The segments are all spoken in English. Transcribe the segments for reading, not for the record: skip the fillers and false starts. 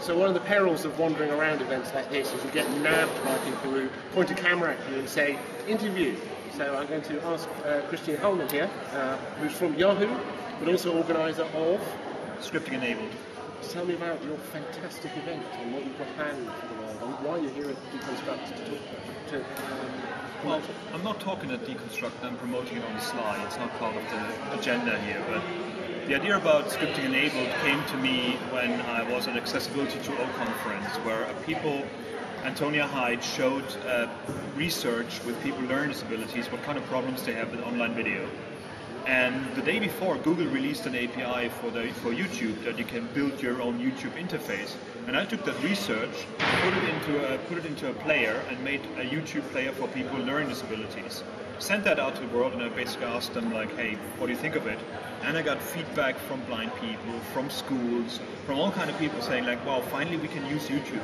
So one of the perils of wandering around events like this is you get nabbed by people who point a camera at you and say, interview. So I'm going to ask Christian Hellman here, who's from Yahoo, but also organiser of Scripting Enabled. Tell me about your fantastic event and what you've got planned for the world and why you're here at Deconstruct to talk to Well, I'm not talking at Deconstruct, I'm promoting it on the slide. It's not part of the agenda here, but the idea about Scripting Enabled came to me when I was at Accessibility 2.0 conference, where Antonia Hyde showed research with people with learning disabilities, what kind of problems they have with online video. And the day before, Google released an API for YouTube that you can build your own YouTube interface. And I took that research, put it into a player, and made a YouTube player for people with learning disabilities. Sent that out to the world, and I basically asked them, like, hey, what do you think of it? And I got feedback from blind people, from schools, from all kind of people saying, like, wow, finally we can use YouTube.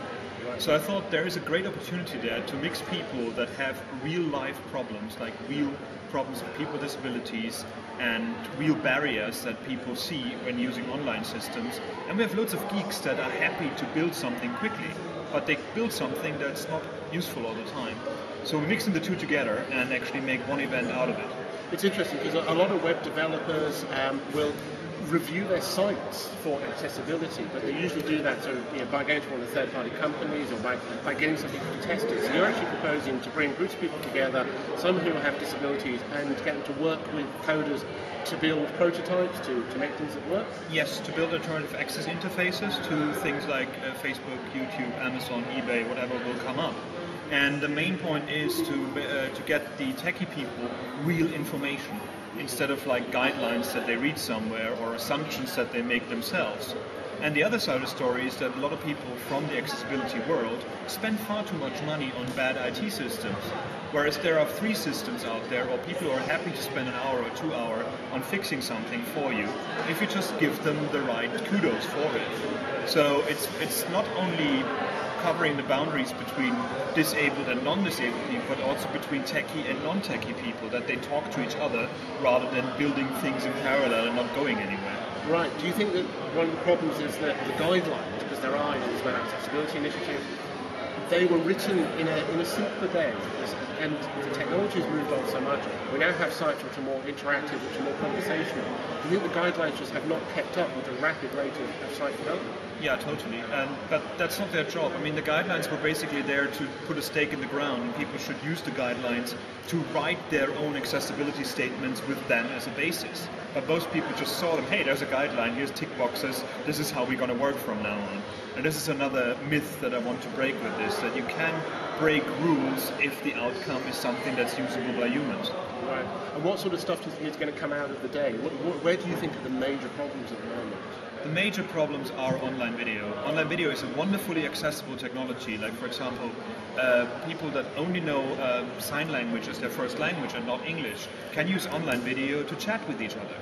So I thought there is a great opportunity there to mix people that have real life problems, like real problems of people with disabilities and real barriers that people see when using online systems. And we have loads of geeks that are happy to build something quickly, but they build something that's not useful all the time. So we're mixing the two together and actually make one event out of it. It's interesting because a lot of web developers will review their sites for accessibility, but they usually do that by going to one of the third-party companies or by getting some people to test it. So you're actually proposing to bring groups of people together, some who have disabilities, and get them to work with coders to build prototypes, to make things that work? Yes, to build alternative access interfaces to things like Facebook, YouTube, Amazon, eBay, whatever will come up. And the main point is to get the techie people real information, instead of like guidelines that they read somewhere or assumptions that they make themselves. And the other side of the story is that a lot of people from the accessibility world spend far too much money on bad IT systems, whereas there are free systems out there, or people who are happy to spend an hour or 2 hours on fixing something for you, if you just give them the right kudos for it. So it's not only covering the boundaries between disabled and non-disabled people, but also between techie and non-techie people, that they talk to each other rather than building things in parallel and not going anywhere. Right. Do you think that one of the problems is that the guidelines, because there are in this Web Accessibility Initiative, they were written in a simpler way, and the technology has moved on so much. We now have sites which are more interactive, which are more conversational. Do you think the guidelines just have not kept up with the rapid rate of site development? Yeah, totally. But that's not their job. I mean, the guidelines were basically there to put a stake in the ground, and people should use the guidelines to write their own accessibility statements with them as a basis. But most people just saw them, hey, there's a guideline, here's tick boxes, this is how we're going to work from now on. And this is another myth that I want to break with this, that you can break rules if the outcome is something that's usable by humans. Right. And what sort of stuff do you think is going to come out of the day? Where do you think are the major problems at the moment? The major problems are online video. Online video is a wonderfully accessible technology. Like, for example, people that only know sign language as their first language and not English can use online video to chat with each other.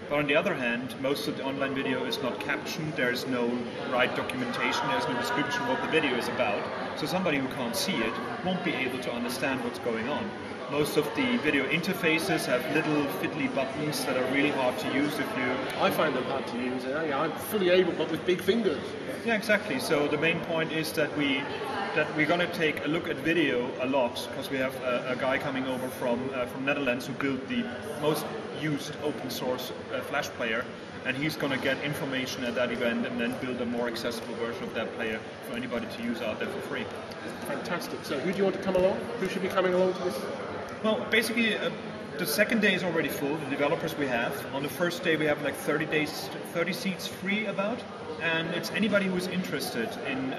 But on the other hand, most of the online video is not captioned, there's no right documentation, there's no description of what the video is about. So somebody who can't see it won't be able to understand what's going on. Most of the video interfaces have little fiddly buttons that are really hard to use if you... I find them hard to use. I'm fully able, but with big fingers. Yeah, exactly. So the main point is that we're going to take a look at video a lot, because we have a guy coming over from Netherlands who built the most used open source Flash player, and he's going to get information at that event and then build a more accessible version of that player for anybody to use out there for free. Fantastic. So who do you want to come along? Who should be coming along to this? Well, basically, the second day is already full, the developers we have. On the first day we have like 30 seats free about, and it's anybody who is interested in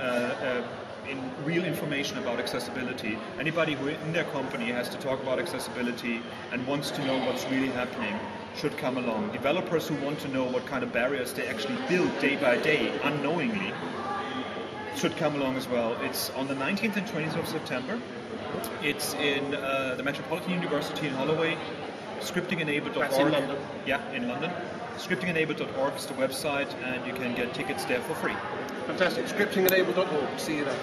real information about accessibility. Anybody who in their company has to talk about accessibility and wants to know what's really happening should come along. Developers who want to know what kind of barriers they actually build day by day, unknowingly, should come along as well. It's on the 19th and 20th of September. It's in the Metropolitan University in Holloway. Scriptingenabled.org. That's in London? Yeah, in London. Scriptingenabled.org is the website, and you can get tickets there for free. Fantastic. Scriptingenabled.org. See you there.